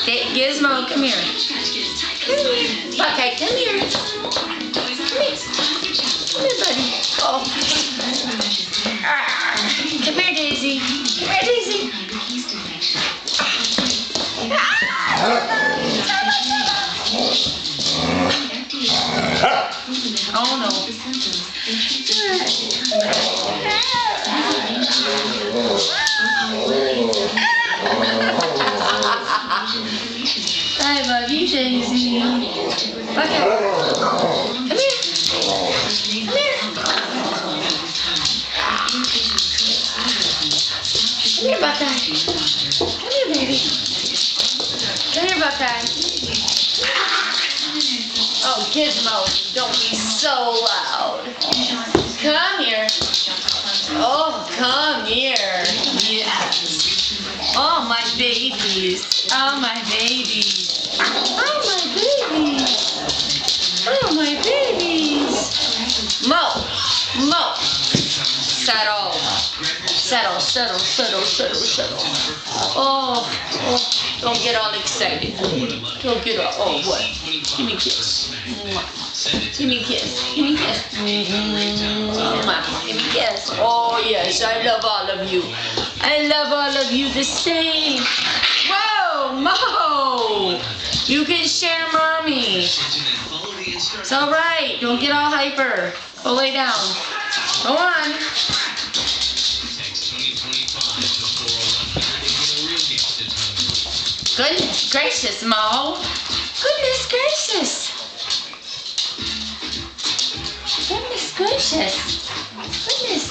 Gizmo, come here. Okay, come here. Come here, buddy. Oh. Come here, Daisy. Come here, Daisy. Oh no. I love you, Daisy. Okay. Come here. Come here. Come here, Buckeye. Come here, baby. Come here, Buckeye. Oh, Gizmo, don't be so loud. Come here. Oh, come here. Yes. Oh, my babies. Oh, my babies. Oh, my babies. Oh, my babies. Mo. Settle. Settle, settle, settle, settle, settle. Oh, don't get all excited. Don't get all, oh, what? Give me a kiss. Give me a kiss. Give me a kiss. Give me a kiss. Oh, yes, I love all of you. I love all of you the same. Whoa, Mo! You can share Mommy. It's all right. Don't get all hyper. Go lay down. Go on. Goodness gracious, Mo. Goodness gracious. Goodness gracious. Goodness.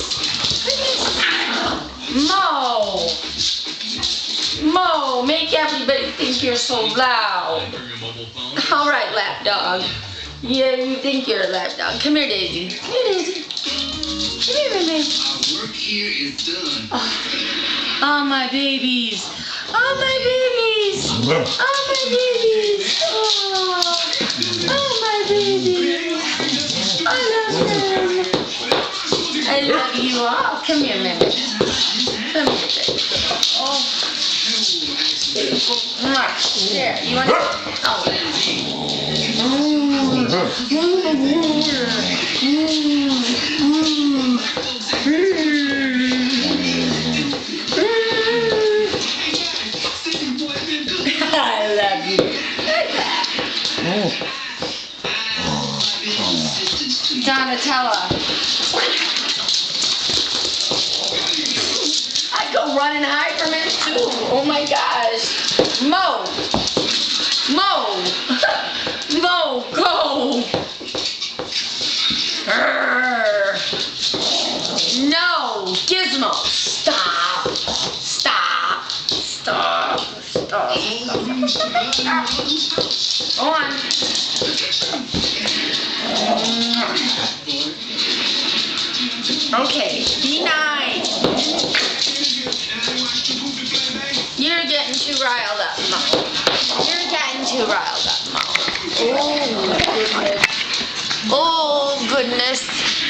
Mo, make everybody think you're so loud. All right, lap dog. Yeah, you think you're a lap dog. Come here, Daisy. Come here, Daisy. Come here, baby. Our work here is done. Oh, my babies. Oh, my babies. Oh, my babies. Oh, my babies. I love them. I love you all. Come here, man. Come here, baby. Oh. There. You want to? Oh. I love you. Donatella. I go run and hide from it too. Oh my gosh. Mo, go. No, Gizmo, stop. Go on. Okay, be nice. You're getting too riled up, Mo. You're getting too riled up, Mo. Oh, goodness. Oh, goodness.